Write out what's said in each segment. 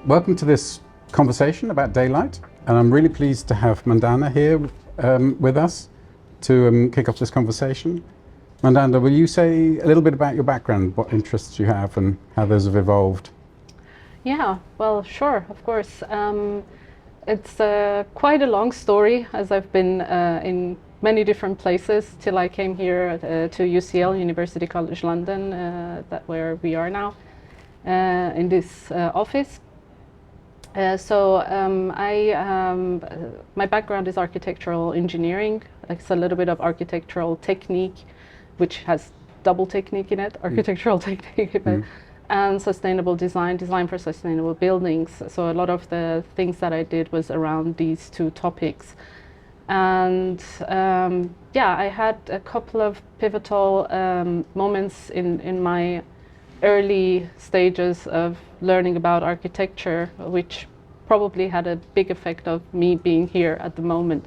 welcome to this conversation about daylight, and I'm really pleased to have Mandana here with us to kick off this conversation. Mandana, will you say a little bit about your background, what interests you have and how those have evolved? Yeah, well, sure, of course. It's quite a long story, as I've been in many different places till I came here to UCL, University College London, that where we are now, in this office. My background is architectural engineering. It's a little bit of architectural technique, which has double technique in it, architectural technique, and sustainable design for sustainable buildings. So a lot of the things that I did was around these two topics. And I had a couple of pivotal moments in my early stages of learning about architecture, which probably had a big effect of me being here at the moment.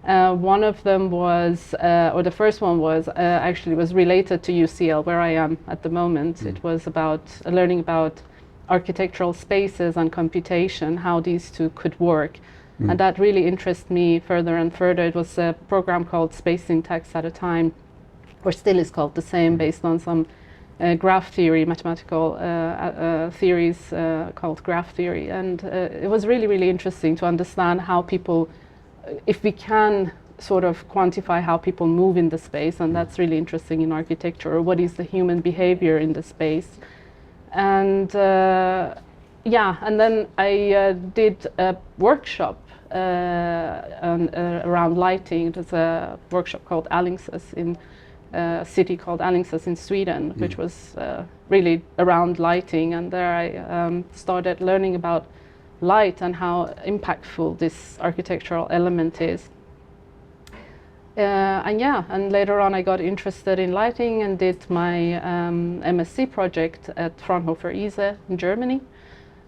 One of them was, or the first one was, actually was related to UCL, where I am at the moment. It was about learning about architectural spaces and computation, how these two could work. And that really interested me further and further. It was a program called Space Syntax at a time, or still is called the same, based on some graph theory, mathematical theories called graph theory. And it was really, really interesting to understand how people, if we can sort of quantify how people move in the space, and that's really interesting in architecture, or what is the human behavior in the space. And and then I did a workshop around lighting. It was a workshop called Alingsås in a city called Alingsås in Sweden, which was really around lighting. And there I started learning about light and how impactful this architectural element is. And later on I got interested in lighting and did my MSc project at Fraunhofer ISE in Germany,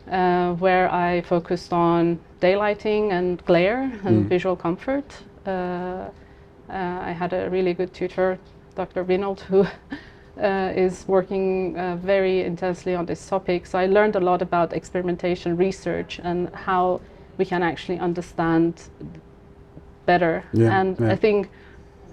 where I focused on daylighting and glare and visual comfort. I had a really good tutor, Dr. Winold, who is working very intensely on this topic. So I learned a lot about experimentation research and how we can actually understand better. I think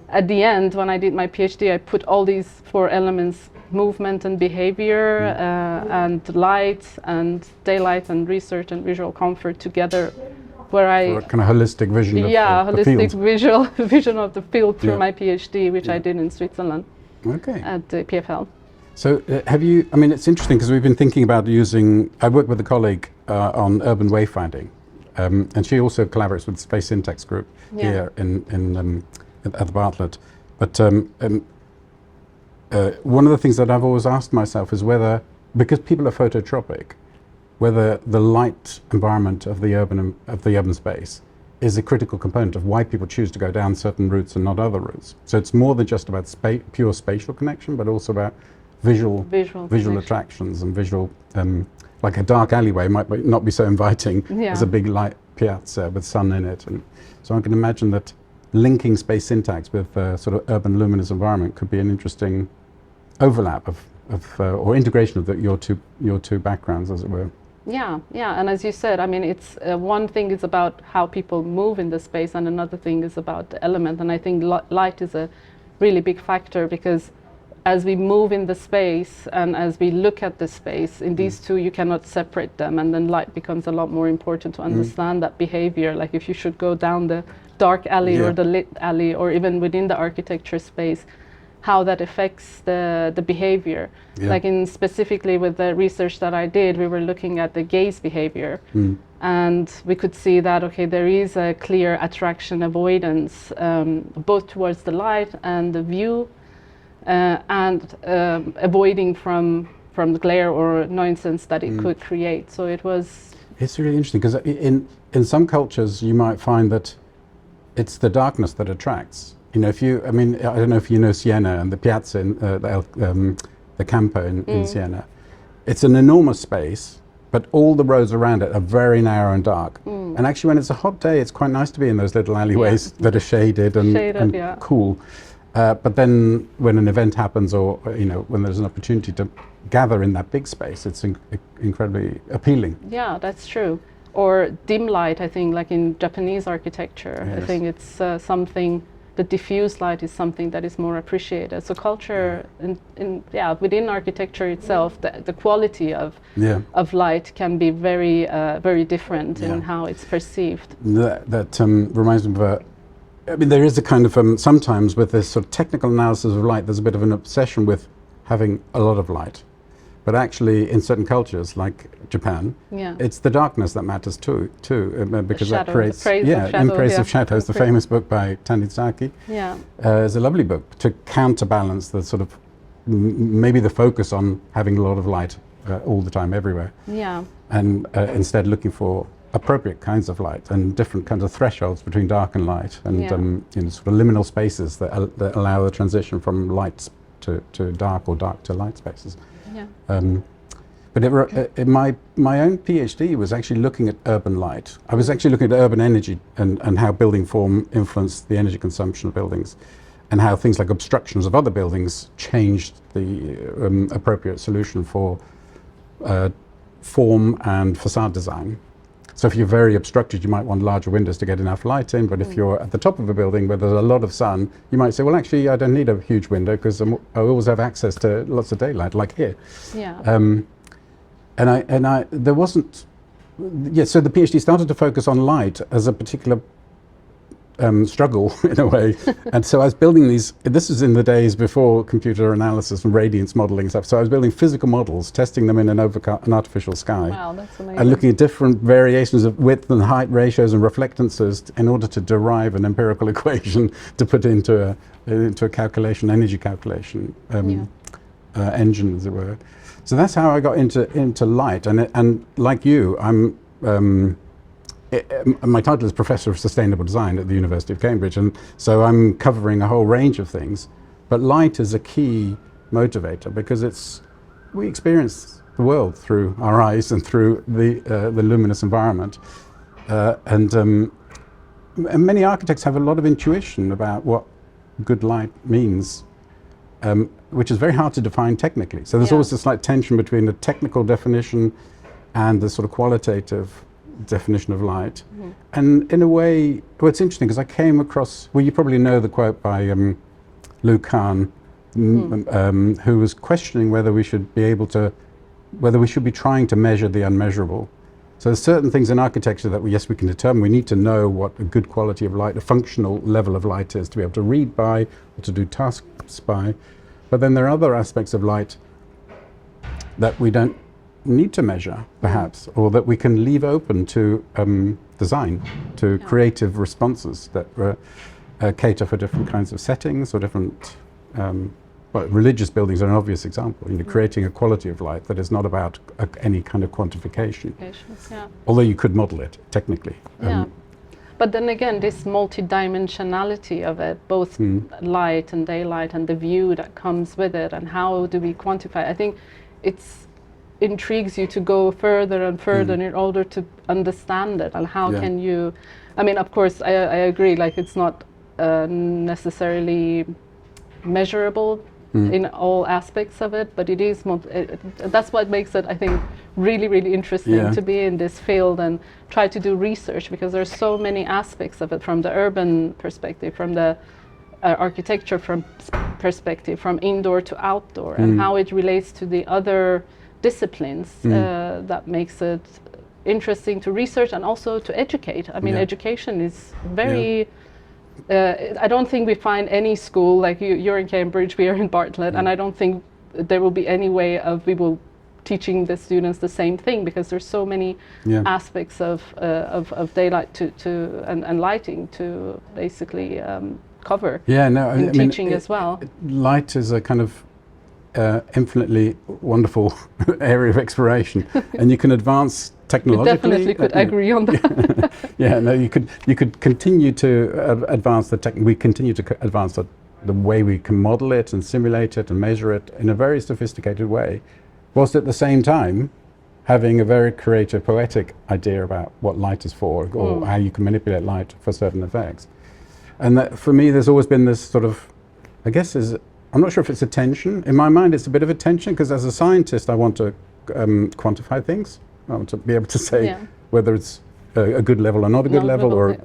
at the end, when I did my PhD, I put all these four elements, movement and behavior, and light and daylight and research and visual comfort together, where I... kind of holistic vision of holistic vision of the field through my PhD, which I did in Switzerland at the PFL. So have you, I mean, it's interesting because we've been thinking about using, I work with a colleague on urban wayfinding, and she also collaborates with the Space Syntax group here at the Bartlett. But one of the things that I've always asked myself is whether, because people are phototropic, whether the light environment of the urban space is a critical component of why people choose to go down certain routes and not other routes. So it's more than just about pure spatial connection, but also about visual attractions and visual, like a dark alleyway might not be so inviting as a big light piazza with sun in it. And so I can imagine that linking space syntax with sort of urban luminous environment could be an interesting overlap or integration of your two backgrounds, as it were. Yeah, and as you said, I mean, it's one thing is about how people move in the space, and another thing is about the element. And I think light is a really big factor, because as we move in the space and as we look at the space, in these two you cannot separate them, and then light becomes a lot more important to understand that behavior. Like if you should go down the dark alley or the lit alley, or even within the architecture space, how that affects the behavior. Like specifically with the research that I did, we were looking at the gaze behavior, and we could see that there is a clear attraction avoidance, both towards the light and the view, and avoiding from the glare or nuisance that it could create. So it's really interesting, because in some cultures you might find that it's the darkness that attracts. You know, I don't know if you know Siena and the piazza, in, the Campo in Siena. It's an enormous space, but all the roads around it are very narrow and dark. And actually, when it's a hot day, it's quite nice to be in those little alleyways that are shaded and cool. But then when an event happens, or when there's an opportunity to gather in that big space, it's incredibly appealing. Yeah, that's true. Or dim light, I think, like in Japanese architecture, Yes. I think it's something. The diffuse light is something that is more appreciated. So culture, within architecture itself, the quality of light can be very very different in how it's perceived. That reminds me of there is a kind of sometimes with this sort of technical analysis of light, there's a bit of an obsession with having a lot of light. But actually, in certain cultures, like Japan, it's the darkness that matters too, because that creates In Praise of Shadows, the famous book by Tanizaki. Is a lovely book to counterbalance the sort of maybe the focus on having a lot of light all the time, everywhere. And instead looking for appropriate kinds of light and different kinds of thresholds between dark and light, and sort of liminal spaces that allow the transition from light to dark or dark to light spaces. But my own PhD was actually looking at urban light. I was actually looking at urban energy and how building form influenced the energy consumption of buildings, and how things like obstructions of other buildings changed the appropriate solution for form and facade design. So if you're very obstructed, you might want larger windows to get enough light in, but if you're at the top of a building where there's a lot of sun, you might say, well, actually, I don't need a huge window because I always have access to lots of daylight, like here. There wasn't, so the PhD started to focus on light as a particular struggle in a way. And so I was building these, this was in the days before computer analysis and radiance modeling stuff. So I was building physical models, testing them in an artificial sky. Wow, that's amazing. And looking at different variations of width and height ratios and reflectances in order to derive an empirical equation to put into a calculation, energy calculation engine, as it were. So that's how I got into light. And like you, my title is Professor of Sustainable Design at the University of Cambridge, and so I'm covering a whole range of things. But light is a key motivator because we experience the world through our eyes and through the luminous environment. And many architects have a lot of intuition about what good light means, which is very hard to define technically. So there's always this slight tension between the technical definition and the sort of qualitative definition of light. And in a way, well, it's interesting because I came across, well, you probably know the quote by Lou Kahn, who was questioning whether we should be trying to measure the unmeasurable. So there's certain things in architecture that we can determine. We need to know what a good quality of light, a functional level of light is to be able to read by, or to do tasks by. But then there are other aspects of light that we don't need to measure, perhaps, or that we can leave open to design, to creative responses that cater for different kinds of settings or different. Religious buildings are an obvious example. Creating a quality of light that is not about any kind of quantification. Although you could model it technically. But then again, this multidimensionality of it, both light and daylight, and the view that comes with it, and how do we quantify? I think it's intrigues you to go further and further in order to understand it, and how can you, I mean, of course, I agree, like it's not necessarily measurable in all aspects of it, but it is, that's what makes it, I think, really, really interesting to be in this field and try to do research, because there's so many aspects of it, from the urban perspective, from the architecture perspective, from indoor to outdoor, and how it relates to the other disciplines that makes it interesting to research and also to educate. I mean, education is very I don't think we find any school, like you're in Cambridge, we are in Bartlett, and I don't think there will be any way of we will teaching the students the same thing, because there's so many aspects of daylight and lighting to basically cover in teaching as well. Light is a kind of infinitely wonderful area of exploration, and you can advance technologically. We definitely could agree on that. You could continue to advance the tech. We continue to advance the way we can model it and simulate it and measure it in a very sophisticated way, whilst at the same time having a very creative, poetic idea about what light is for, or how you can manipulate light for certain effects. And that, for me, there's always been this sort of I guess I'm not sure if it's a tension. In my mind, it's a bit of a tension because as a scientist, I want to quantify things. I want to be able to say whether it's a good level or not a good level,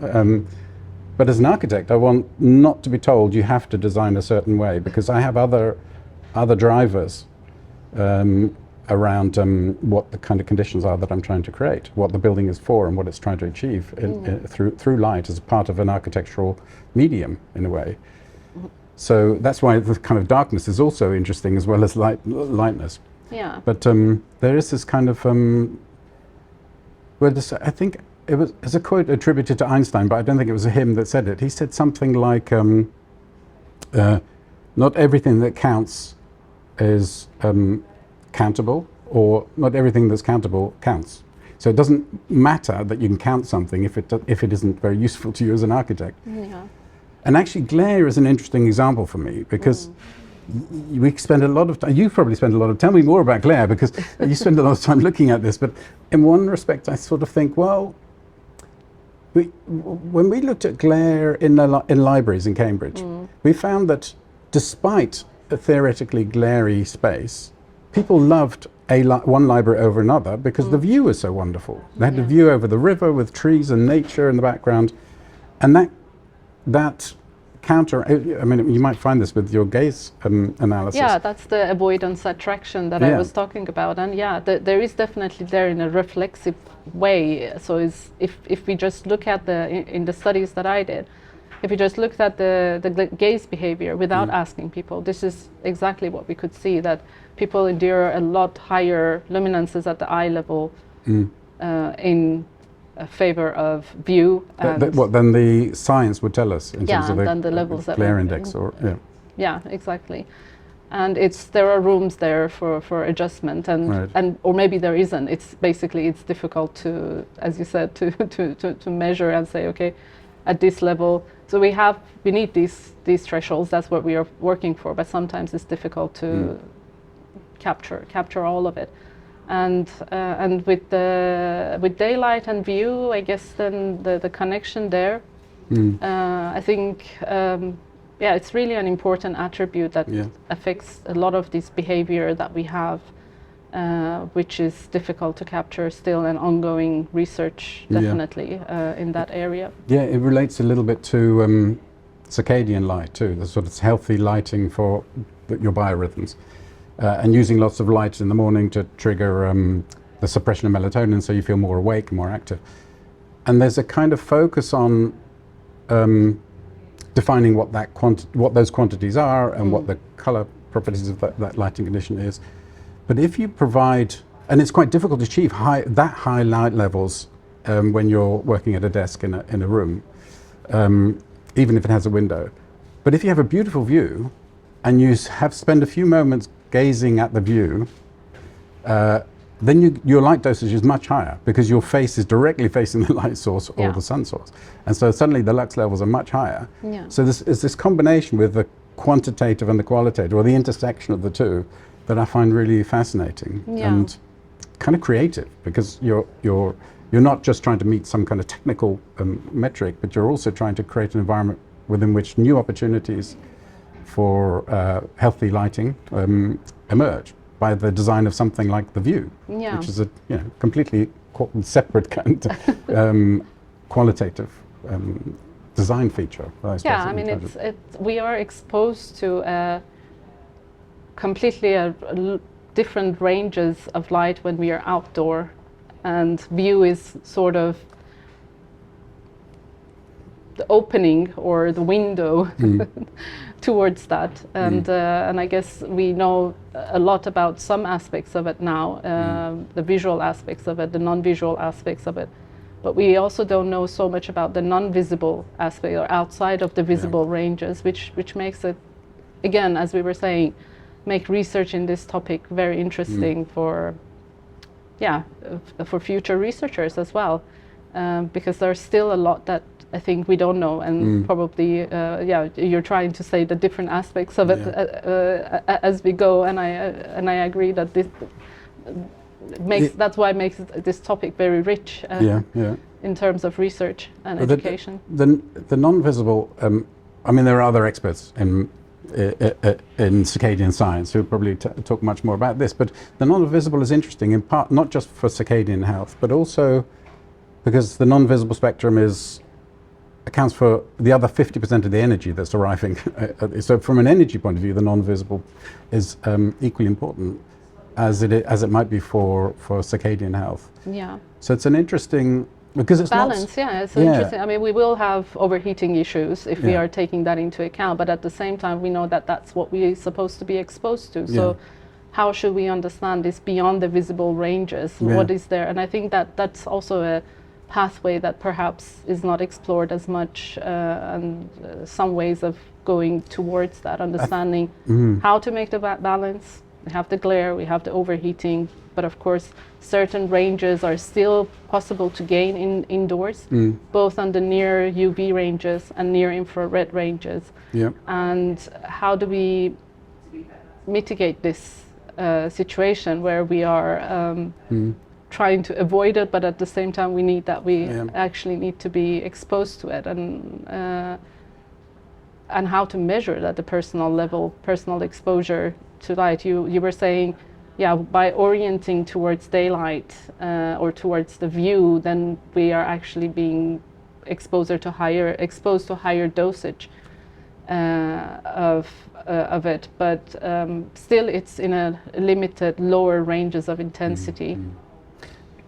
but as an architect, I want not to be told you have to design a certain way because I have other drivers around what the kind of conditions are that I'm trying to create, what the building is for, and what it's trying to achieve through light as part of an architectural medium in a way. So that's why the kind of darkness is also interesting as well as lightness. Yeah. But there is this kind of I think it was as a quote attributed to Einstein, but I don't think it was him that said it. He said something like, "Not everything that counts is countable, or not everything that's countable counts." So it doesn't matter that you can count something if it isn't very useful to you as an architect. Yeah. And actually, glare is an interesting example for me because we spend a lot of time. You probably spend a lot of. Tell me more about glare because you spend a lot of time looking at this. But in one respect, I sort of think, well, when we looked at glare in libraries in Cambridge, we found that despite a theoretically glary space, people loved one library over another because the view was so wonderful. They had the view over the river with trees and nature in the background, and that counter. I mean, you might find this with your gaze analysis. Yeah, that's the avoidance attraction that I was talking about, and there is definitely there in a reflexive way. So if we just look at in the studies that I did, if we just looked at the gaze behavior without asking people, this is exactly what we could see, that people endure a lot higher luminances at the eye level in favor of view. What then the science would tell us in terms of the levels glare index, or yeah, exactly. And there are rooms there for adjustment, and or maybe there isn't. It's difficult to, as you said, to measure and say, okay, at this level. So we need these thresholds. That's what we are working for. But sometimes it's difficult to capture all of it. And with daylight and view, I guess then the connection there. I think it's really an important attribute that affects a lot of this behavior that we have, which is difficult to capture still, and ongoing research definitely in that area. Yeah, it relates a little bit to circadian light too, the sort of healthy lighting for your biorhythms. And using lots of light in the morning to trigger the suppression of melatonin, so you feel more awake and more active. And there's a kind of focus on defining what those quantities are and what the color properties of that lighting condition is. But if you provide, and it's quite difficult to achieve that high light levels when you're working at a desk in a room, even if it has a window. But if you have a beautiful view and you spend a few moments gazing at the view, then your light dosage is much higher because your face is directly facing the light source or the sun source. And so suddenly the lux levels are much higher. Yeah. So this combination with the quantitative and the qualitative, or the intersection of the two, that I find really fascinating and kind of creative, because you're not just trying to meet some kind of technical metric, but you're also trying to create an environment within which new opportunities for healthy lighting emerge by the design of something like the view, which is a completely separate kind of qualitative design feature. I mean, we are exposed to completely different ranges of light when we are outdoor, and view is sort of the opening or the window towards that, and I guess we know a lot about some aspects of it now, the visual aspects of it, the non-visual aspects of it, but we also don't know so much about the non-visible aspect or outside of the visible ranges, which makes it, again, as we were saying, make research in this topic very interesting for future researchers as well, because there's still a lot that I think we don't know, and probably you're trying to say the different aspects of it as we go, and I agree that this that's why it makes this topic very rich in terms of research and education. The non-visible, I mean, there are other experts in in circadian science, who probably talk much more about this. But the non-visible is interesting in part not just for circadian health, but also because the non-visible spectrum accounts for the other 50% of the energy that's arriving. So from an energy point of view, the non-visible is equally important as it might be for circadian health. Yeah. So it's an interesting, because it's balance. Yeah, it's interesting. I mean, we will have overheating issues if we are taking that into account, but at the same time, we know that that's what we're supposed to be exposed to. So how should we understand this beyond the visible ranges? What is there? And I think that that's also a pathway that perhaps is not explored as much, and some ways of going towards that understanding how to make the balance. We have the glare, we have the overheating, but of course certain ranges are still possible to gain indoors, both on the near UV ranges and near infrared ranges. And how do we mitigate this situation where we are trying to avoid it, but at the same time we actually need to be exposed to it, and how to measure that, the personal level, personal exposure to light. You were saying, by orienting towards daylight or towards the view, then we are actually being exposed to higher dosage of it, but still it's in a limited lower ranges of intensity.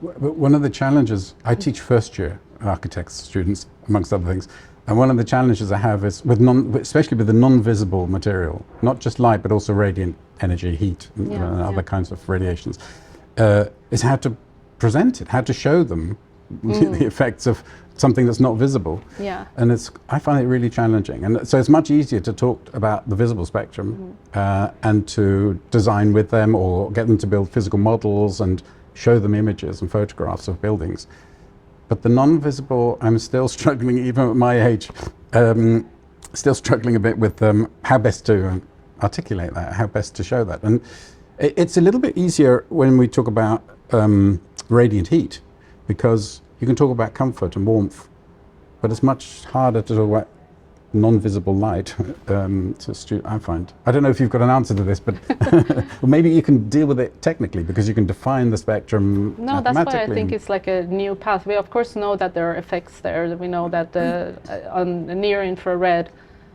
One of the challenges, I teach first year architects students, amongst other things, and one of the challenges I have is especially with the non-visible material, not just light but also radiant energy, heat, and other kinds of radiations, is how to present it, how to show them the effects of something that's not visible. And I find it really challenging, and so it's much easier to talk about the visible spectrum and to design with them or get them to build physical models and show them images and photographs of buildings. But the non-visible, I'm still struggling, even at my age, still struggling a bit with how best to articulate that, how best to show that. And it's a little bit easier when we talk about radiant heat, because you can talk about comfort and warmth, but it's much harder to talk about non-visible light I find. I don't know if you've got an answer to this, but or maybe you can deal with it technically, because you can define the spectrum mathematically. That's why I think it's like a new path. We of course know that there are effects there. We know that on the near infrared,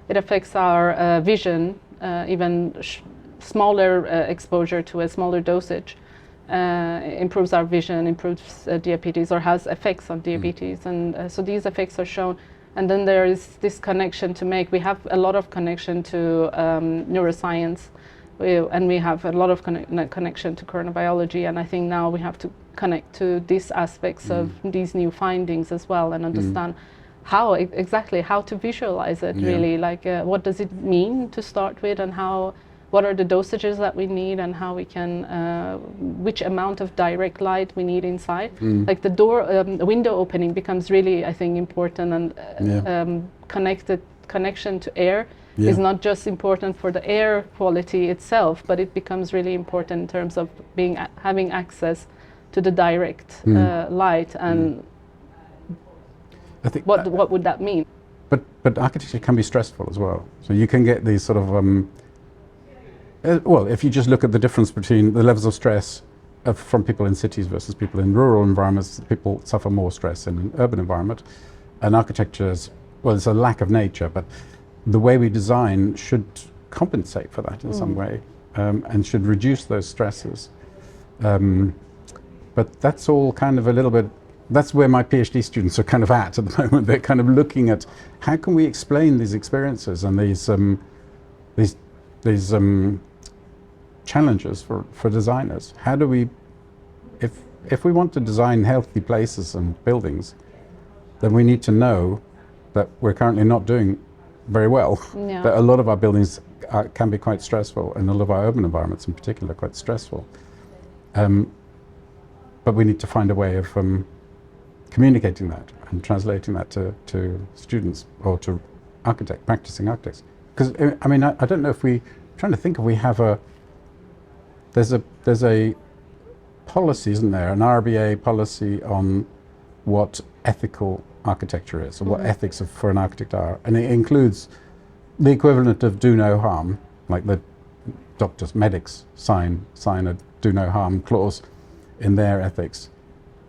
it affects our vision, even smaller exposure to a smaller dosage improves our vision, improves diabetes, or has effects on diabetes, and so these effects are shown. And then there is this connection to make. We have a lot of connection to neuroscience, and we have a lot of connection to chronobiology. And I think now we have to connect to these aspects of these new findings as well, and understand how exactly how to visualize it. Really, like what does it mean to start with, and what are the dosages that we need, and how we can, which amount of direct light we need inside. Like the window opening becomes really, I think, important, and connection to air is not just important for the air quality itself, but it becomes really important in terms of having access to the direct light. And I think what would that mean? But architecture can be stressful as well. So you can get these sort of well, if you just look at the difference between the levels of stress from people in cities versus people in rural environments, people suffer more stress in an urban environment. And architecture is, well, it's a lack of nature, but the way we design should compensate for that in some way, and should reduce those stresses. But that's all kind of a little bit, that's where my PhD students are kind of at the moment. They're kind of looking at how can we explain these experiences and these challenges for designers. How do we, if we want to design healthy places and buildings, then we need to know that we're currently not doing very well. That a lot of our buildings can be quite stressful, and a lot of our urban environments in particular are quite stressful. But we need to find a way of communicating that and translating that to students or to practicing architects. Because I mean, I don't know if I'm trying to think if we have there's a policy, isn't there, an RBA policy on what ethical architecture is, or what ethics for an architect are, and it includes the equivalent of do no harm, like the doctors, medics sign a do no harm clause in their ethics.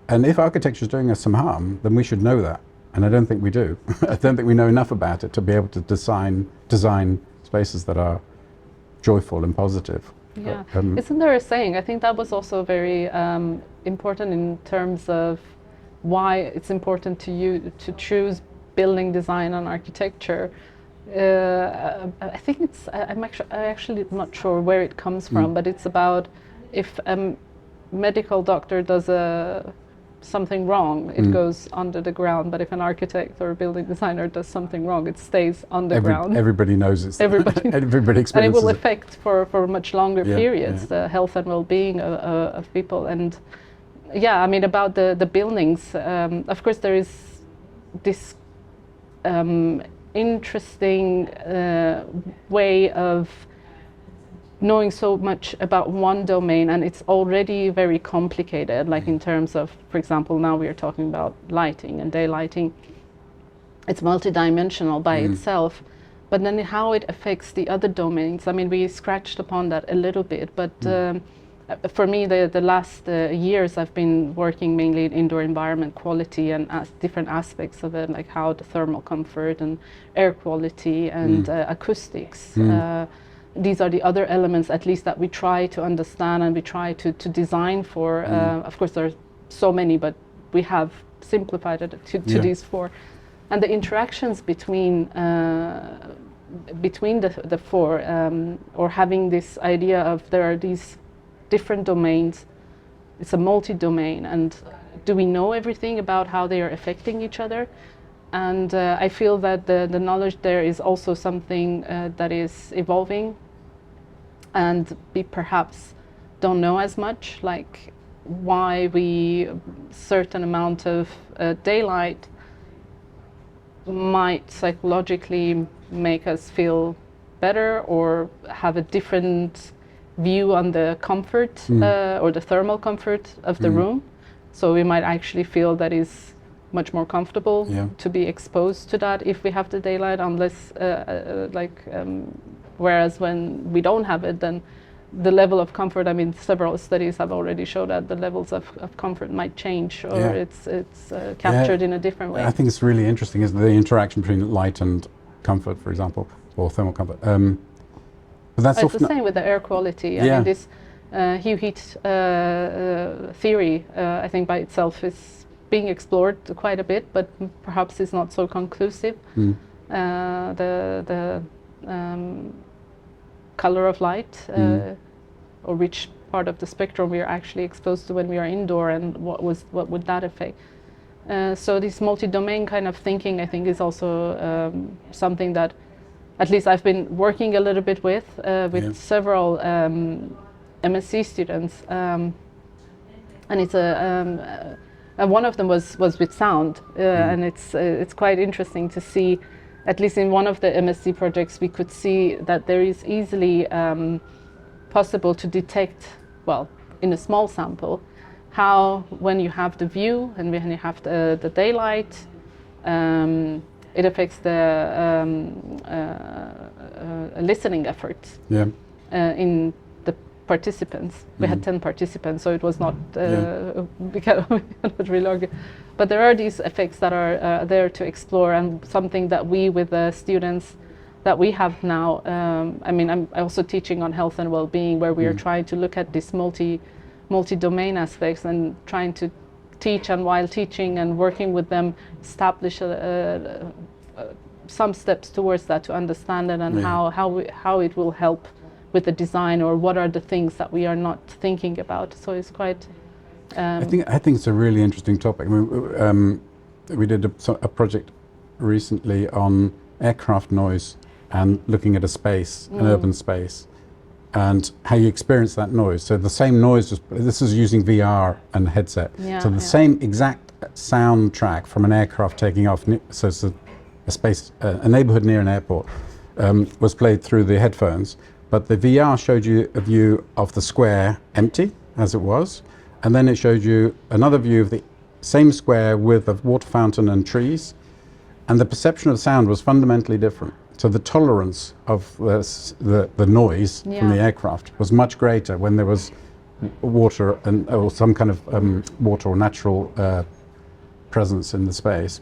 And if architecture is doing us some harm, then we should know that. And I don't think we do. I don't think we know enough about it to be able to design spaces that are joyful and positive. Yeah. Isn't there a saying? I think that was also very important in terms of why it's important to you to choose building design and architecture. I think it's, I'm actually not sure where it comes from, but it's about if a medical doctor does something wrong, it goes under the ground, but if an architect or a building designer does something wrong, it stays underground. Everybody knows it. Everybody experiences and it will it. affect for much longer periods the health and well-being of people. And yeah, I mean, about the buildings, of course there is this interesting way of knowing so much about one domain, and it's already very complicated, like in terms of, for example, now we are talking about lighting and daylighting. It's multidimensional by itself, but then how it affects the other domains, I mean, we scratched upon that a little bit, but for me, the last years I've been working mainly in indoor environment quality and different aspects of it, like how the thermal comfort and air quality and acoustics. These are the other elements, at least, that we try to understand and we try to design for. Of course, there are so many, but we have simplified it to these four. And the interactions between the four, or having this idea of there are these different domains, it's a multi-domain, and do we know everything about how they are affecting each other? And I feel that the knowledge there is also something that is evolving, and we perhaps don't know as much, like why we certain amount of daylight might psychologically make us feel better or have a different view on the comfort or the thermal comfort of the room. So we might actually feel that is much more comfortable to be exposed to that if we have the daylight, unless whereas when we don't have it, then the level of comfort, I mean, several studies have already shown that the levels of comfort might change, or it's captured in a different way. I think it's really interesting, isn't it, the interaction between light and comfort, for example, or thermal comfort. But that's it's the same with the air quality. I mean, this hue heat theory, I think by itself is being explored quite a bit, but perhaps is not so conclusive. The color of light, or which part of the spectrum we are actually exposed to when we are indoor, and what would that affect? So this multi-domain kind of thinking, I think, is also something that at least I've been working a little bit with several MSc students, and it's one of them was with sound, and it's quite interesting to see. At least in one of the MSc projects, we could see that there is easily possible to detect, well, in a small sample, how when you have the view and when you have the daylight, it affects the listening efforts in the participants. We had 10 participants, so it was not, we cannot really argue. But there are these effects that are there to explore, and something that we, with the students that we have now, I mean, I'm also teaching on health and well-being, where we are trying to look at this multi-domain aspects and trying to teach, and while teaching and working with them, establish some steps towards that, to understand it, and how it will help with the design, or what are the things that we are not thinking about. So it's quite... I think it's a really interesting topic. I mean, we did a project recently on aircraft noise and looking at a space, an urban space, and how you experience that noise. So the same noise, this is using VR and headset. So the same exact soundtrack from an aircraft taking off, so it's a space, a neighborhood near an airport, was played through the headphones, but the VR showed you a view of the square empty as it was, and then it showed you another view of the same square with a water fountain and trees, and the perception of sound was fundamentally different. So the tolerance of the noise from the aircraft was much greater when there was water or some kind of water or natural presence in the space.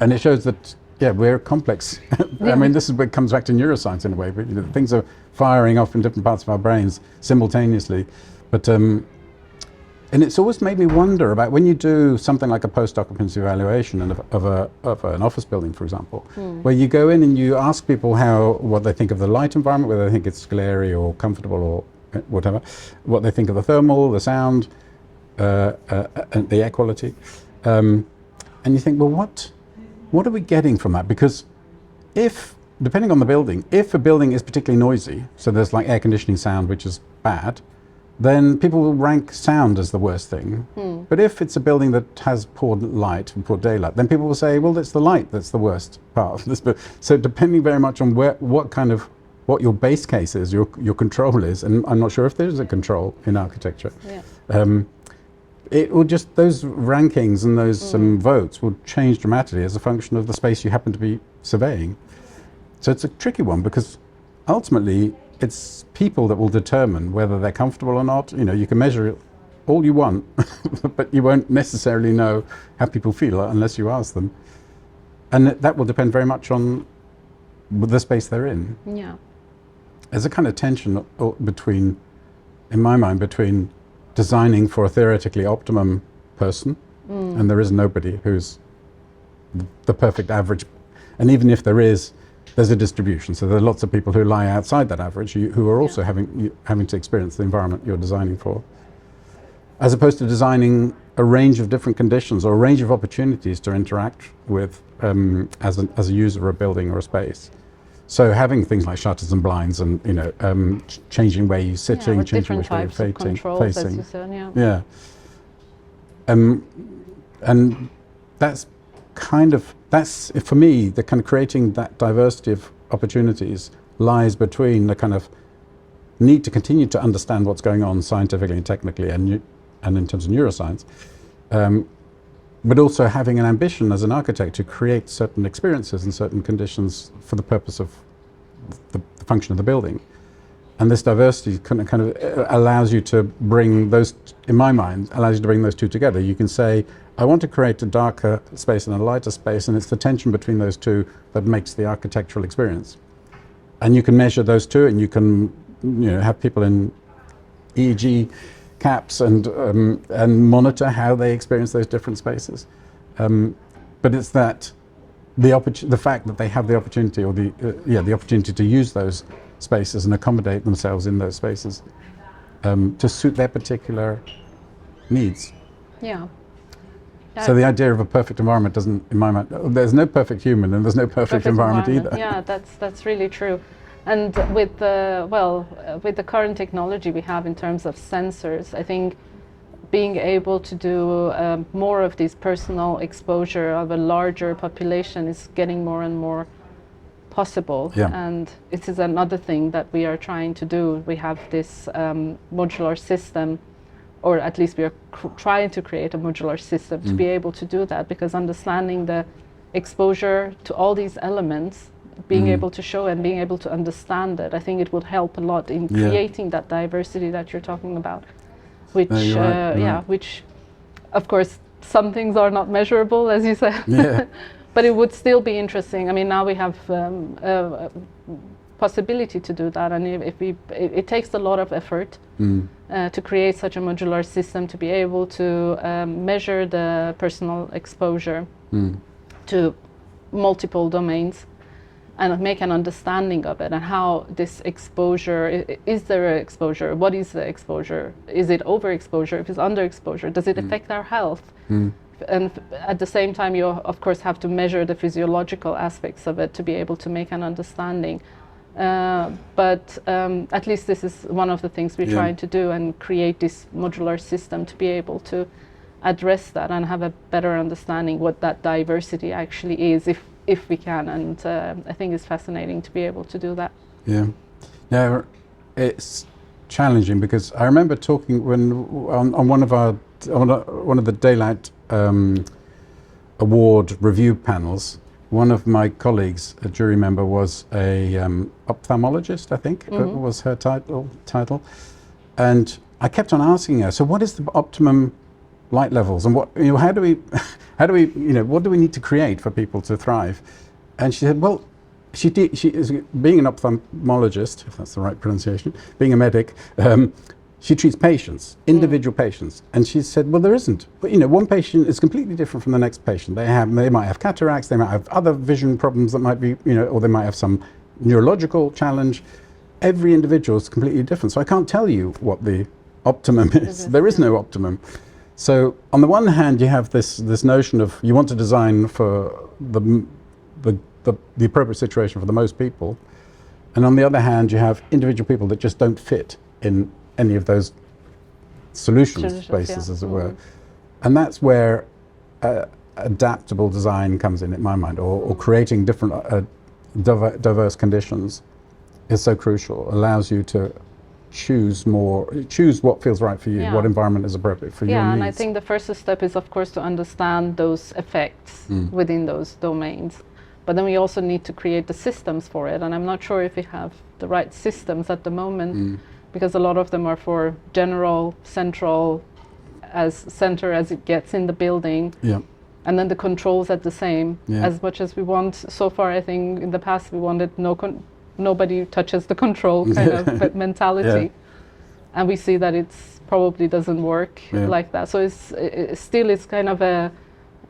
And it shows that, we're complex. I mean, this is what comes back to neuroscience in a way. But, things are firing off in different parts of our brains simultaneously. But and it's always made me wonder about when you do something like a post-occupancy evaluation of an office building, for example, where you go in and you ask people what they think of the light environment, whether they think it's glary or comfortable or whatever, what they think of the thermal, the sound, and the air quality. And you think, well, what are we getting from that? Because depending on the building, if a building is particularly noisy, so there's like air conditioning sound, which is bad, then people will rank sound as the worst thing. But if it's a building that has poor light and poor daylight, then people will say, well, it's the light that's the worst part of this. So depending very much on what your base case is, your control is, and I'm not sure if there is a control in architecture. It will just, those rankings and those votes will change dramatically as a function of the space you happen to be surveying. So it's a tricky one, because ultimately it's people that will determine whether they're comfortable or not. You can measure it all you want, but you won't necessarily know how people feel unless you ask them. And that will depend very much on the space they're in. There's a kind of tension between, in my mind, between designing for a theoretically optimum person, and there is nobody who's the perfect average. And even if there is, there's a distribution. So there are lots of people who lie outside that average who are also having to experience the environment you're designing for. As opposed to designing a range of different conditions or a range of opportunities to interact with as a user of a building or a space. So having things like shutters and blinds and, changing where you're sitting, changing which way you're facing. As you said, and that's for me, the kind of creating that diversity of opportunities lies between the kind of need to continue to understand what's going on scientifically and technically and in terms of neuroscience, but also having an ambition as an architect to create certain experiences and certain conditions for the purpose of the function of the building. And this diversity kind of allows you to bring those, in my mind, allows you to bring those two together. You can say, I want to create a darker space and a lighter space, and it's the tension between those two that makes the architectural experience. And you can measure those two, and you can have people in EEG caps and monitor how they experience those different spaces. But it's that the fact that they have the opportunity, or the opportunity to use those spaces and accommodate themselves in those spaces to suit their particular needs. So the idea of a perfect environment doesn't, in my mind, there's no perfect human and there's no perfect environment either. Yeah, that's really true. And with the current technology we have in terms of sensors, I think being able to do more of this personal exposure of a larger population is getting more and more possible. And it is another thing that we are trying to do. We have this modular system, or at least we are trying to create a modular system to be able to do that, because understanding the exposure to all these elements, being able to show and being able to understand it, I think it would help a lot in creating that diversity that you're talking about, which which of course some things are not measurable, as you said. But it would still be interesting. I mean, now we have a possibility to do that, and it takes a lot of effort to create such a modular system, to be able to measure the personal exposure to multiple domains and make an understanding of it, and how this exposure, is there an exposure? What is the exposure? Is it overexposure? If it's underexposure, does it affect our health? And at the same time, you of course have to measure the physiological aspects of it to be able to make an understanding. But at least this is one of the things we're trying to do, and create this modular system to be able to address that and have a better understanding what that diversity actually is, if we can. And I think it's fascinating to be able to do that. Yeah, it's challenging, because I remember talking on one of the Daylight Award review panels, one of my colleagues, a jury member, was a ophthalmologist, I think was her title. And I kept on asking her, so what is the optimum light levels, and what, how do we, what do we need to create for people to thrive? And she said, well, she is, being an ophthalmologist, if that's the right pronunciation, being a medic, she treats patients, individual patients, and she said, well, there isn't. But one patient is completely different from the next patient. They might have cataracts, they might have other vision problems that might be, or they might have some neurological challenge. Every individual is completely different. So I can't tell you what the optimum is. There is no optimum. So on the one hand, you have this notion of you want to design for the appropriate situation for the most people, and on the other hand, you have individual people that just don't fit in any of those solutions spaces, as it were. And that's where adaptable design comes in my mind, or creating different diverse conditions is so crucial. Allows you to choose what feels right for you, what environment is appropriate for your needs. And I think the first step is, of course, to understand those effects within those domains. But then we also need to create the systems for it, and I'm not sure if we have the right systems at the moment, because a lot of them are for general, central, as center as it gets in the building. And then the controls at the same, as much as we want. So far, I think in the past we wanted nobody touches the control kind of mentality. And we see that it's probably doesn't work like that. So it's still kind of a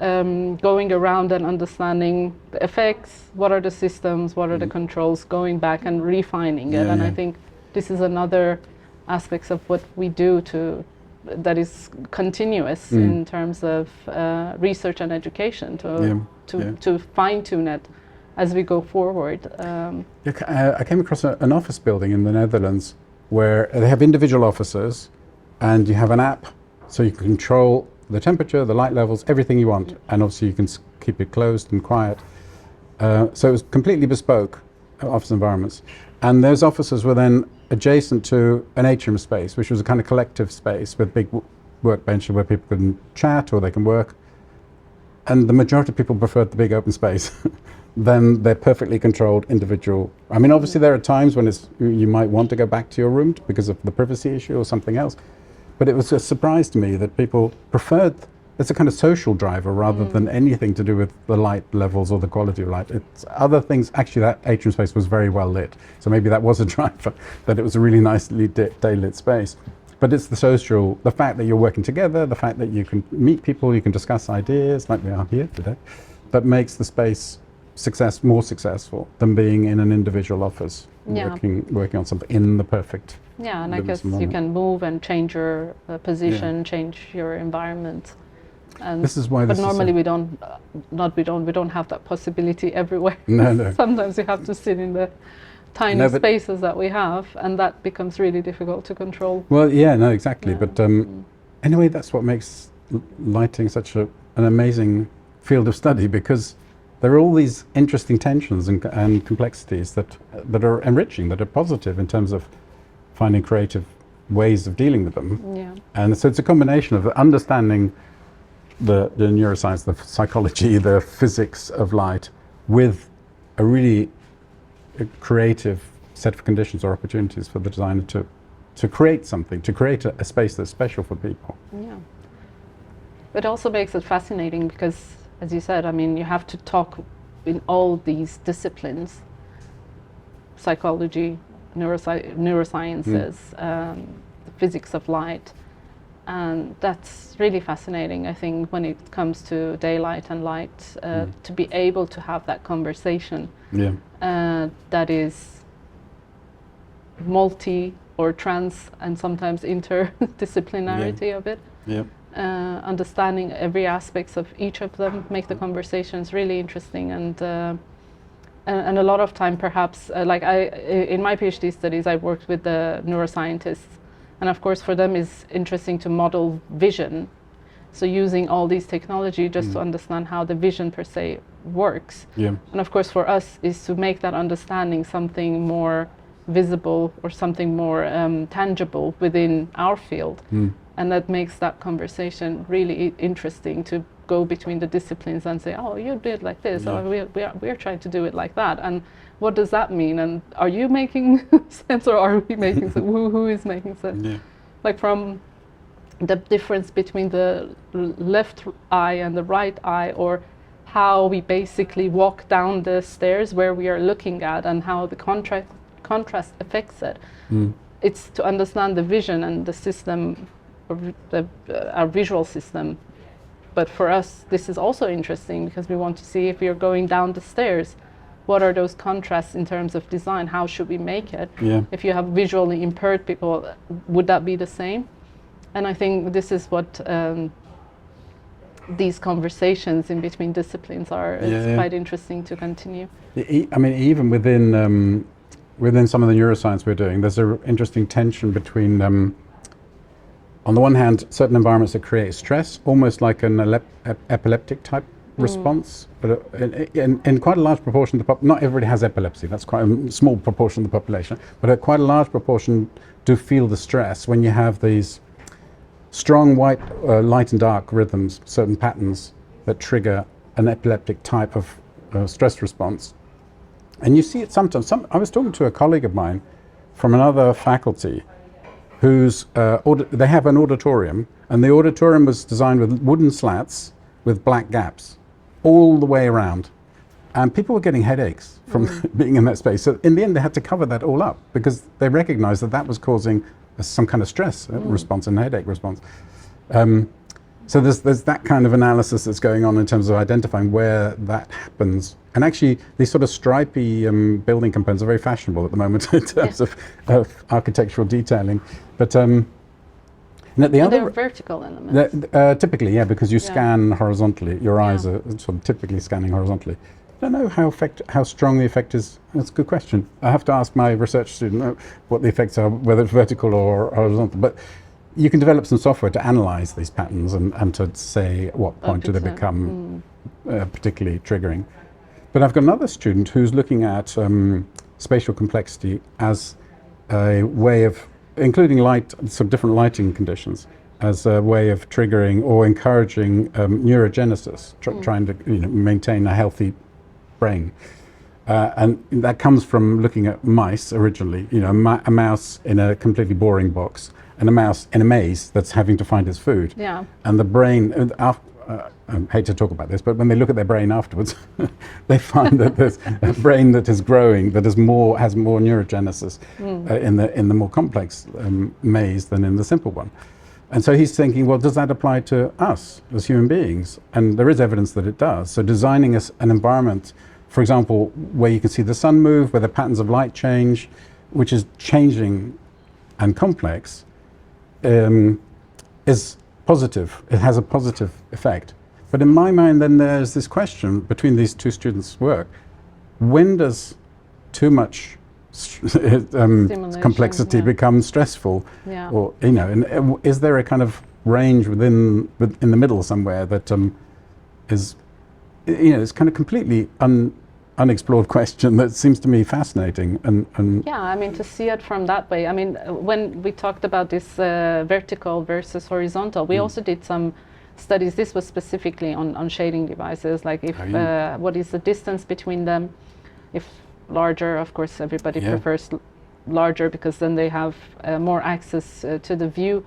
going around and understanding the effects, what are the systems, what are the controls, going back and refining it. And I think this is another aspect of what we do that is continuous in terms of research and education to fine-tune it as we go forward. I came across an office building in the Netherlands where they have individual offices, and you have an app so you can control the temperature, the light levels, everything you want, and obviously you can keep it closed and quiet. So it was completely bespoke office environments, and those offices were then adjacent to an atrium space, which was a kind of collective space with big workbenches where people can chat or they can work. And the majority of people preferred the big open space than their perfectly controlled individual. I mean, obviously there are times when you might want to go back to your room because of the privacy issue or something else. But it was a surprise to me that people preferred, it's a kind of social driver rather than anything to do with the light levels or the quality of light. It's other things. Actually, that atrium space was very well lit. So maybe that was a driver, that it was a really nicely day-lit space. But it's the fact that you're working together, the fact that you can meet people, you can discuss ideas, like we are here today, that makes the space more successful than being in an individual office, working on something in the perfect. And I guess you can move and change your position, change your environment. And this is why. But normally we don't have that possibility everywhere. No. Sometimes you have to sit in the tiny spaces that we have, and that becomes really difficult to control. Well, exactly. But anyway, that's what makes lighting such an amazing field of study, because there are all these interesting tensions and complexities that are enriching, that are positive in terms of finding creative ways of dealing with them. And so it's a combination of understanding the neuroscience, the psychology, the physics of light, with a really creative set of conditions or opportunities for the designer to create something, to create a space that's special for people. It also makes it fascinating because, as you said, I mean, you have to talk in all these disciplines: psychology, neurosciences, the physics of light. And that's really fascinating, I think, when it comes to daylight and light, to be able to have that conversation that is multi or trans and sometimes interdisciplinarity of it. Understanding every aspects of each of them make the conversations really interesting, and a lot of time perhaps, like in my PhD studies, I worked with the neuroscientists. And of course, for them, it's interesting to model vision. So using all these technology just to understand how the vision per se works. And of course, for us, is to make that understanding something more visible or something more tangible within our field. And that makes that conversation really interesting to go between the disciplines and say, oh, you did like this, Yeah. or we're trying to do it like that. And what does that mean? And are you making sense, or are we making sense? Who is making sense? Yeah. Like from the difference between the left eye and the right eye, or how we basically walk down the stairs where we are looking at, and how the contrast affects it. It's to understand the vision and the system, our visual system. But for us, this is also interesting because we want to see if we are going down the stairs, what are those contrasts in terms of design? How should we make it? Yeah. If you have visually impaired people, would that be the same? And I think this is what these conversations in between disciplines are. It's quite interesting to continue. I mean, even within some of the neuroscience we're doing, there's an interesting tension between, on the one hand, certain environments that create stress, almost like an epileptic type response, but in quite a large proportion of the not everybody has epilepsy, that's quite a small proportion of the population, but quite a large proportion do feel the stress when you have these strong light and dark rhythms, certain patterns that trigger an epileptic type of stress response. And you see it sometimes. I was talking to a colleague of mine from another faculty whose they have an auditorium, and the auditorium was designed with wooden slats with black gaps all the way around. And people were getting headaches from being in that space. So in the end, they had to cover that all up because they recognized that that was causing some kind of stress response and headache response. So there's that kind of analysis that's going on in terms of identifying where that happens. And actually, these sort of stripy building components are very fashionable at the moment in terms of architectural detailing. But they're vertical elements. Typically, yeah, because you scan horizontally. Your eyes are sort of typically scanning horizontally. I don't know how strong the effect is. That's a good question. I have to ask my research student what the effects are, whether it's vertical or horizontal. But you can develop some software to analyze these patterns and to say at what point do they become particularly triggering. But I've got another student who's looking at spatial complexity as a way of, including some different lighting conditions, as a way of triggering or encouraging neurogenesis, trying to maintain a healthy brain. And that comes from looking at mice originally, a mouse in a completely boring box and a mouse in a maze that's having to find its food. Yeah. And the brain, I hate to talk about this, but when they look at their brain afterwards, they find that there's a brain that is growing, that has more neurogenesis in the more complex maze than in the simple one. And so he's thinking, well, does that apply to us as human beings? And there is evidence that it does. So designing an environment, for example, where you can see the sun move, where the patterns of light change, which is changing and complex, is positive. It has a positive effect. But in my mind, then there's this question between these two students' work: when does too much complexity become stressful? Yeah. Or and is there a kind of range in the middle somewhere that is it's kind of completely unexplored question that seems to me fascinating and yeah, I mean, to see it from that way. I mean, when we talked about this vertical versus horizontal, we also did some studies. This was specifically on shading devices, like if what is the distance between them. If larger, of course everybody prefers larger because then they have more access to the view,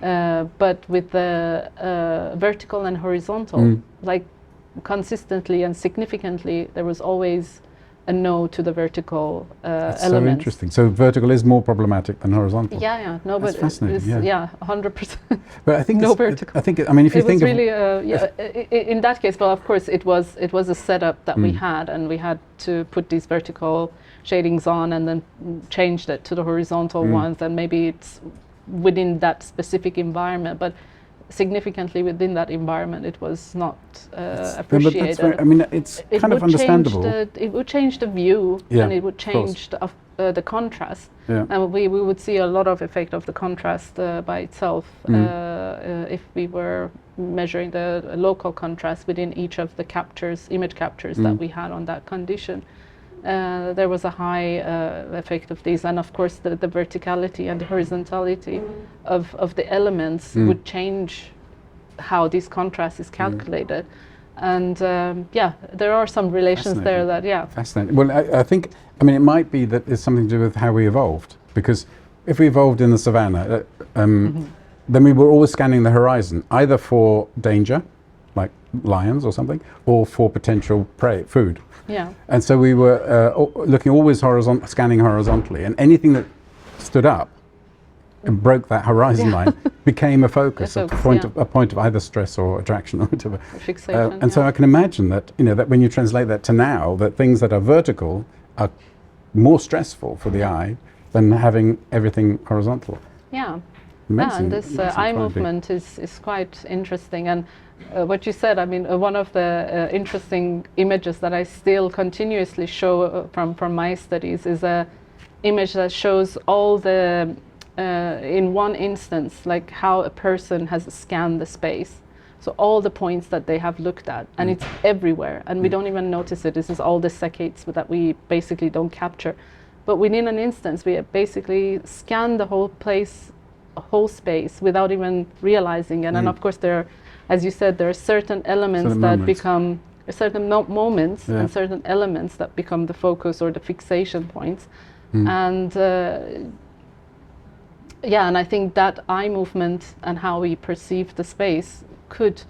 but with the vertical and horizontal, like consistently and significantly, there was always a no to the vertical That's element. so interesting. So vertical is more problematic than horizontal. Yeah, no, That's but fascinating. 100%. But I think no vertical. I mean, if you think it was really in that case, well, of course, it was a setup that we had, and we had to put these vertical shadings on and then changed it to the horizontal ones, and maybe it's within that specific environment, but significantly within that environment, it was not appreciated. I mean, it's kind of understandable. It would change the view, and it would change the contrast. Yeah. And we would see a lot of effect of the contrast by itself if we were measuring the local contrast within each of the image captures that we had on that condition. there was a high effect of these, and of course the verticality and the horizontality of the elements would change how this contrast is calculated. And yeah, there are some relations there that, yeah. Fascinating. Well, I think, I mean, it might be that it's something to do with how we evolved, because if we evolved in the savannah, then we were always scanning the horizon, either for danger, like lions or something, or for potential prey, food. Yeah. And so we were looking always scanning horizontally, and anything that stood up and broke that horizon line became a focus, a point of either stress or attraction or whatever. Fixation. And so I can imagine that, you know, that when you translate that to now, that things that are vertical are more stressful for the eye than having everything horizontal. Yeah. Amazing, and this eye movement is quite interesting. And what you said, I mean, one of the interesting images that I still continuously show from my studies is a image that shows all the in one instance, like how a person has scanned the space. So all the points that they have looked at, and it's everywhere, and we don't even notice it. This is all the saccades that we basically don't capture. But within an instance, we basically scan the whole place, whole space, without even realizing it. And of course, there are, as you said, there are certain elements that become certain moments and certain elements that become the focus or the fixation points. And yeah, and I think that eye movement and how we perceive the space could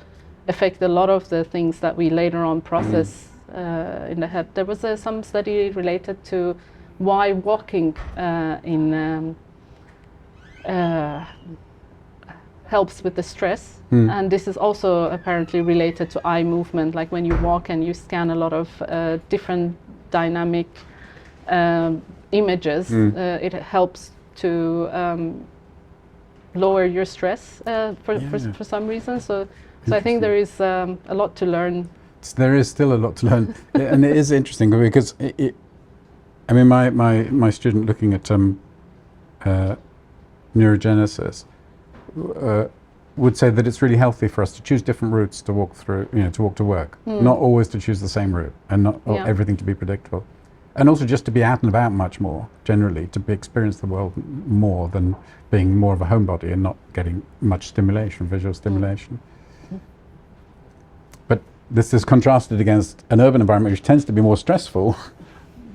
affect a lot of the things that we later on process in the head. There was some study related to why walking helps with the stress, and this is also apparently related to eye movement. Like when you walk and you scan a lot of different dynamic images, it helps to lower your stress for some reason. So I think there is a lot to learn. There is still a lot to learn, and it is interesting because I mean, my student looking at neurogenesis would say that it's really healthy for us to choose different routes to walk through, you know, to walk to work, not always to choose the same route, and not everything to be predictable. And also just to be out and about much more, generally, to experience the world more than being more of a homebody and not getting much stimulation, visual stimulation. But this is contrasted against an urban environment which tends to be more stressful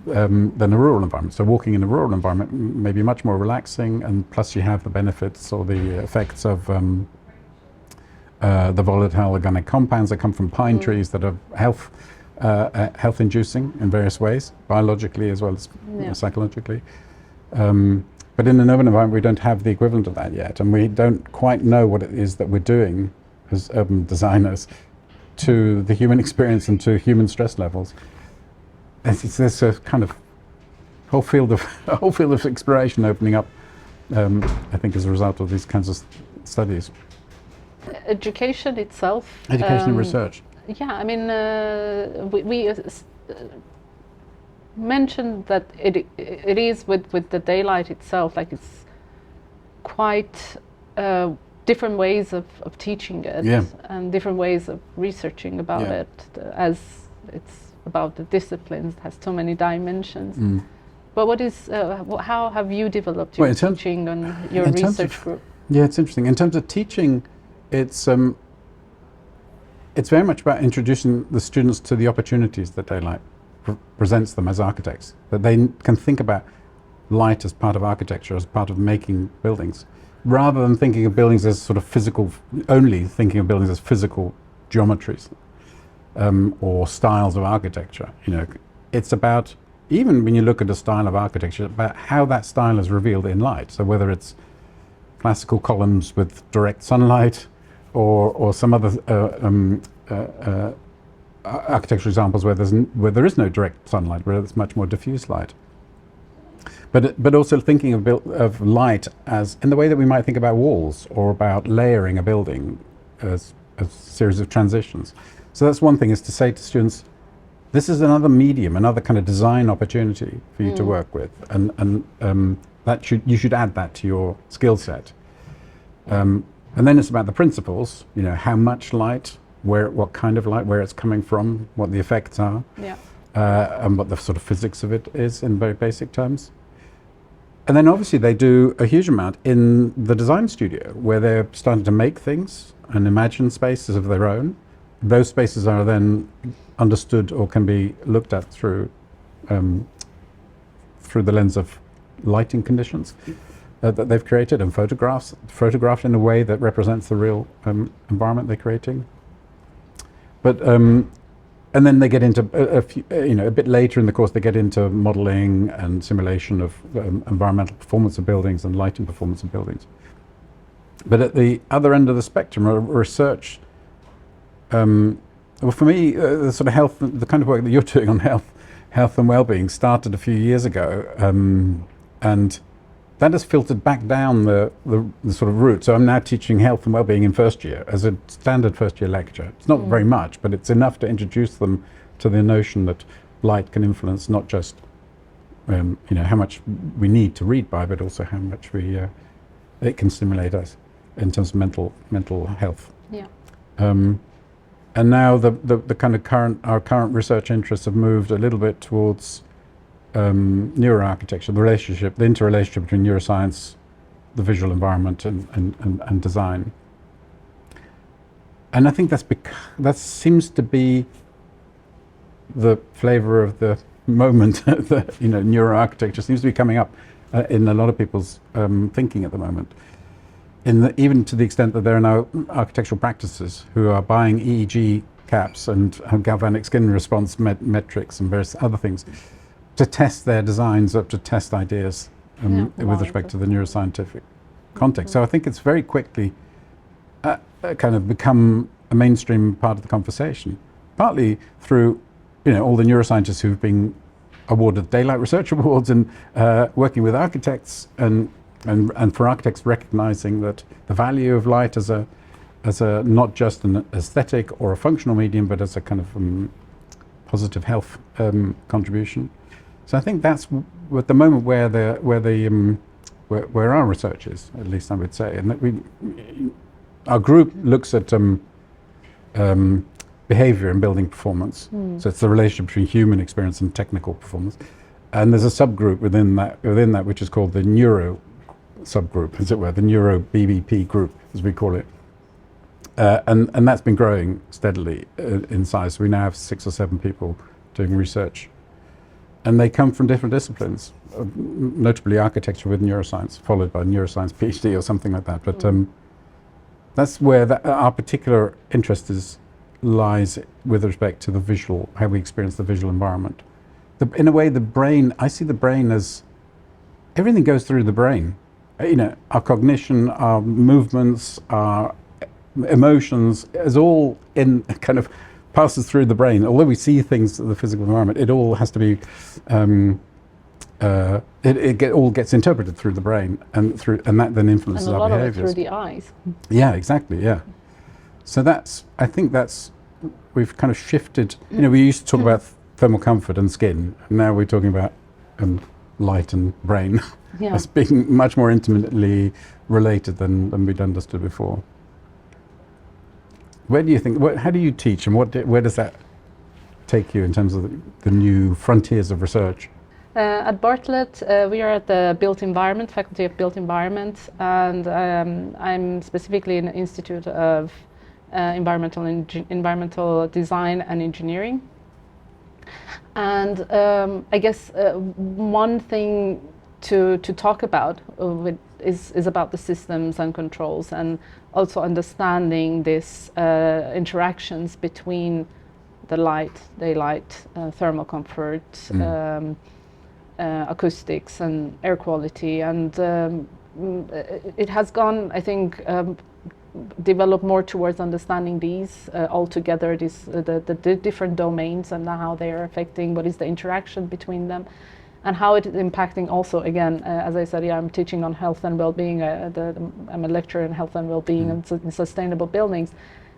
than a rural environment. So walking in a rural environment may be much more relaxing, and plus you have the benefits or the effects of the volatile organic compounds that come from pine trees that are health-inducing in various ways, biologically as well as psychologically. But in an urban environment, we don't have the equivalent of that yet, and we don't quite know what it is that we're doing as urban designers to the human experience and to human stress levels. There's a kind of whole field of exploration opening up, I think, as a result of these kinds of studies. Education itself. Education and research. Yeah, I mean, we mentioned that it is with the daylight itself, like it's quite different ways of teaching it, and different ways of researching about it, as it's about the disciplines. It has so many dimensions. But what is, how have you developed your teaching and your research group? Yeah, it's interesting. In terms of teaching, it's very much about introducing the students to the opportunities that daylight presents them as architects, that they can think about light as part of architecture, as part of making buildings, rather than thinking of buildings as sort of physical, only thinking of buildings as physical geometries or styles of architecture. You know, it's about, even when you look at a style of architecture, about how that style is revealed in light. So whether it's classical columns with direct sunlight, or some other architectural examples where there is no direct sunlight, where it's much more diffuse light. But also thinking of light as in the way that we might think about walls or about layering a building as a series of transitions. So that's one thing, is to say to students, this is another medium, another kind of design opportunity for you to work with, and that you should add that to your skill set. And then it's about the principles, how much light, what kind of light, where it's coming from, what the effects are. Yeah. and what the sort of physics of it is in very basic terms. And then obviously they do a huge amount in the design studio, where they're starting to make things and imagine spaces of their own. Those spaces are then understood or can be looked at through the lens of lighting conditions that they've created, and photographed in a way that represents the real environment they're creating. But and then they get into a bit later in the course, they get into modeling and simulation of environmental performance of buildings and lighting performance of buildings. But at the other end of the spectrum, research, well, for me, the sort of health, the kind of work that you're doing on health and well-being started a few years ago, and that has filtered back down the sort of route. So I'm now teaching health and well-being in first year as a standard first year lecture. It's not very much, but it's enough to introduce them to the notion that light can influence not just how much we need to read by, but also how much it can stimulate us in terms of mental health. Yeah. And now the kind of our current research interests have moved a little bit towards neuroarchitecture, the interrelationship between neuroscience, the visual environment, and design. And I think that seems to be the flavor of the moment. Neuroarchitecture seems to be coming up in a lot of people's thinking at the moment. Even to the extent that there are now architectural practices who are buying EEG caps and galvanic skin response metrics and various other things to test their designs, to test ideas with respect to the neuroscientific context. So I think it's very quickly kind of become a mainstream part of the conversation, partly through all the neuroscientists who've been awarded Daylight Research Awards and working with architects and for architects recognizing that the value of light as a not just an aesthetic or a functional medium, but as a kind of positive health contribution. So I think that's at the moment where our research is, at least I would say, and that our group looks at behavior and building performance. So it's the relationship between human experience and technical performance. And there's a subgroup within that which is called the neuro subgroup, as it were, the neuro BBP group, as we call it. And that's been growing steadily in size. So we now have 6 or 7 people doing research. And they come from different disciplines, notably architecture with neuroscience, followed by neuroscience PhD or something like that. But that's where our particular interest lies with respect to the visual, how we experience the visual environment. In a way, I see the brain as everything goes through the brain. Our cognition, our movements, our emotions is all in kind of passes through the brain. Although we see things in the physical environment, it all has to be it all gets interpreted through the brain, and that then influences our behaviors. And a lot of it through the eyes. Yeah, exactly. Yeah. So I think we've kind of shifted. We used to talk about thermal comfort and skin, and now we're talking about light and brain as being much more intimately related than we'd understood before. Where do you think? How do you teach, and where does that take you in terms of the new frontiers of research? At Bartlett, we are at the Built Environment, Faculty of Built Environment, and I'm specifically in the Institute of Environmental Design and Engineering. And I guess one thing to talk about is about the systems and controls, and also understanding these interactions between the light, daylight, thermal comfort, acoustics and air quality. And it has gone, I think, develop more towards understanding these altogether, the different domains and how they are affecting, what is the interaction between them, and how it is impacting also, again, as I said, I'm teaching on health and well-being. I'm a lecturer in health and well-being and in sustainable buildings.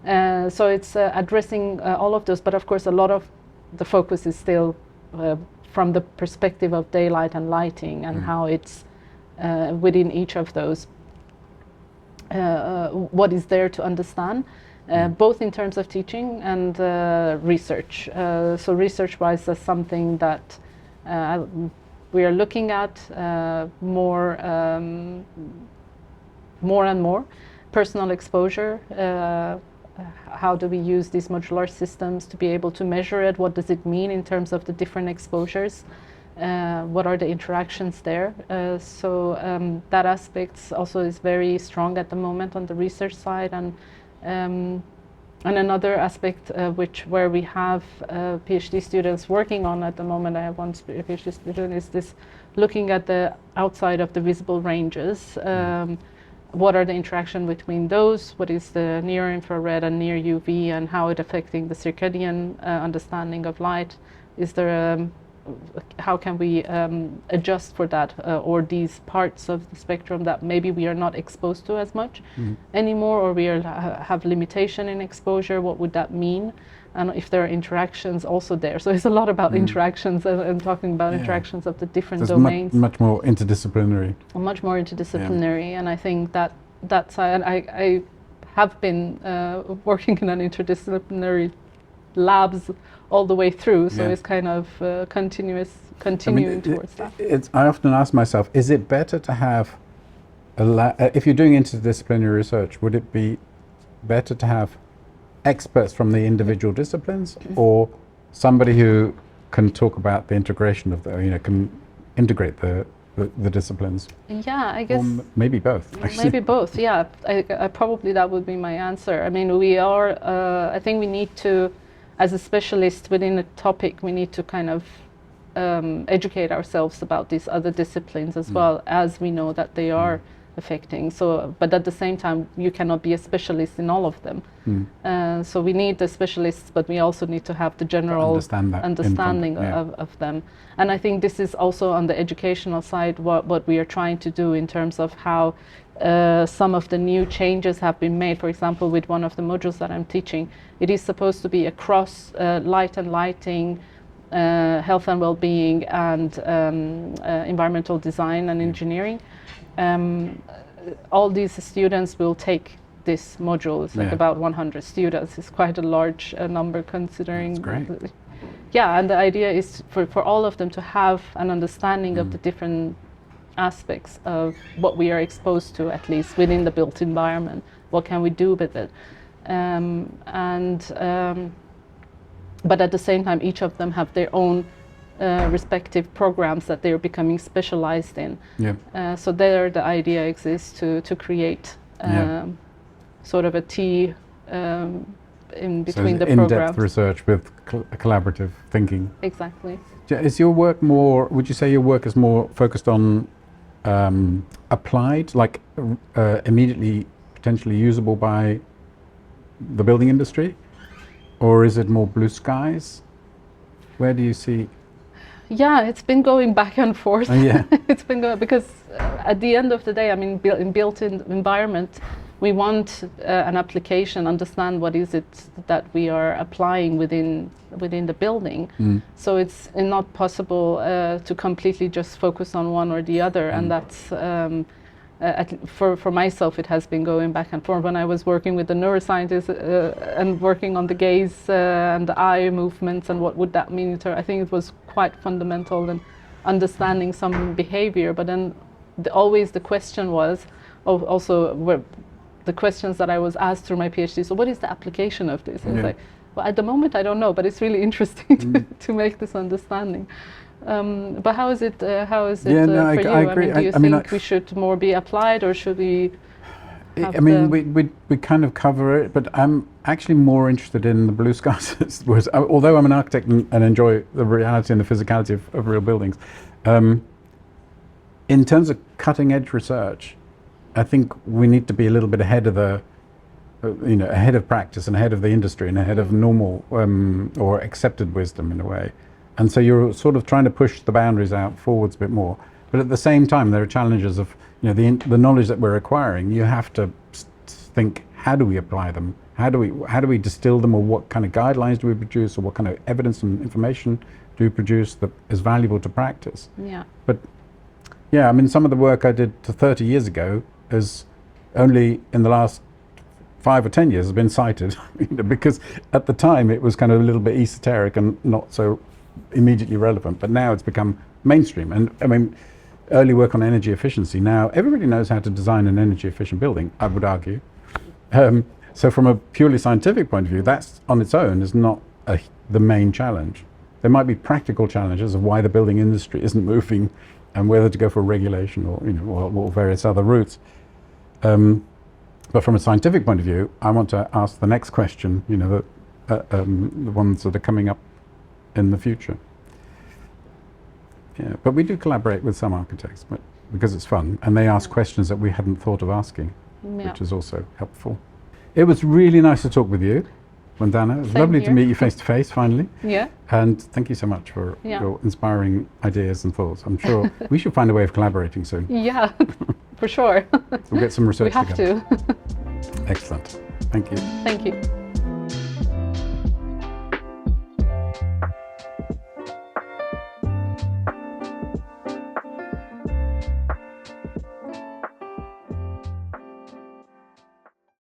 So it's addressing all of those, but of course a lot of the focus is still from the perspective of daylight and lighting, and how it's within each of those what is there to understand. both in terms of teaching and research. So research-wise, that's something that we are looking at more and more. Personal exposure. How do we use these modular systems to be able to measure it? What does it mean in terms of the different exposures? What are the interactions there? So that aspect also is very strong at the moment on the research side. And another aspect where we have PhD students working on at the moment, I have one PhD student, is this looking at the outside of the visible ranges. What are the interaction between those? What is the near infrared and near UV, and how it affecting the circadian understanding of light? Is there how can we adjust for that, or these parts of the spectrum that maybe we are not exposed to as much anymore, or we have limitation in exposure? What would that mean? And if there are interactions also there. So it's a lot about interactions and talking about interactions of the different domains. Much more interdisciplinary. Much more interdisciplinary, and I think that's and I have been working in an interdisciplinary labs all the way through, so it's kind of continuing towards that. I often ask myself, is it better to have if you're doing interdisciplinary research, would it be better to have experts from the individual disciplines, or somebody who can talk about the integration of can integrate the disciplines? Yeah, I guess maybe both. Actually. Maybe both. Yeah, I probably that would be my answer. I mean, we are. I think we need to, as a specialist within a topic, we need to kind of educate ourselves about these other disciplines as well, as we know that they are affecting. So, but at the same time, you cannot be a specialist in all of them. So we need the specialists, but we also need to have the general understanding of them. And I think this is also on the educational side what we are trying to do in terms of how some of the new changes have been made. For example, with one of the modules that I'm teaching, it is supposed to be across light and lighting, health and well-being, and environmental design and engineering. All these students will take this module. It's like about 100 students. It's quite a large number considering. That's great. Yeah, and the idea is for all of them to have an understanding of the different aspects of what we are exposed to, at least within the built environment. What can we do with it? But at the same time, each of them have their own respective programs that they're becoming specialized in. So there the idea exists to create sort of a T in between the programs. In-depth research with collaborative thinking. Exactly. Is your work more, would you say your work is more focused on applied, like immediately potentially usable by the building industry? Or is it more blue skies? Where do you see? Yeah, it's been going back and forth. It's been going, because at the end of the day, I mean, in built-in environment, we want an application, understand what is it that we are applying within the building. So it's not possible to completely just focus on one or the other, and that's for myself, it has been going back and forth. When I was working with the neuroscientists and working on the gaze and the eye movements and what would that mean to her, I think it was quite fundamental in understanding some behavior. But then always the question was, also the questions that I was asked through my PhD, so what is the application of this? And it's like, well, at the moment I don't know, but it's really interesting to make this understanding. But how is it for you? I agree. I mean, do you think we should more be applied, or should we have we kind of cover it, but I'm actually more interested in the blue skies. Although I'm an architect and enjoy the reality and the physicality of real buildings, in terms of cutting edge research, I think we need to be a little bit ahead of the ahead of practice and ahead of the industry and ahead of normal or accepted wisdom in a way. And so you're sort of trying to push the boundaries out forwards a bit more. But at the same time, there are challenges of the knowledge that we're acquiring. You have to think, how do we apply them? How do we distill them, or what kind of guidelines do we produce, or what kind of evidence and information do we produce that is valuable to practice? But I mean, some of the work I did 30 years ago is only in the last 5 or 10 years has been cited, because at the time it was kind of a little bit esoteric and not so immediately relevant, but now it's become mainstream. And I mean, early work on energy efficiency, now everybody knows how to design an energy efficient building, I would argue. So from a purely scientific point of view, that's on its own is not the main challenge. There might be practical challenges of why the building industry isn't moving and whether to go for regulation or, or various other routes. But from a scientific point of view, I want to ask the next question, the ones that are coming up in the future. Yeah, but we do collaborate with some architects, but because it's fun, and they ask questions that we hadn't thought of asking, which is also helpful. It was really nice to talk with you, Mandana. It was lovely to meet you face to face, finally. Yeah. And thank you so much for your inspiring ideas and thoughts. I'm sure we should find a way of collaborating soon. Yeah, for sure. We'll get some research together. We have to. Excellent. Thank you. Thank you.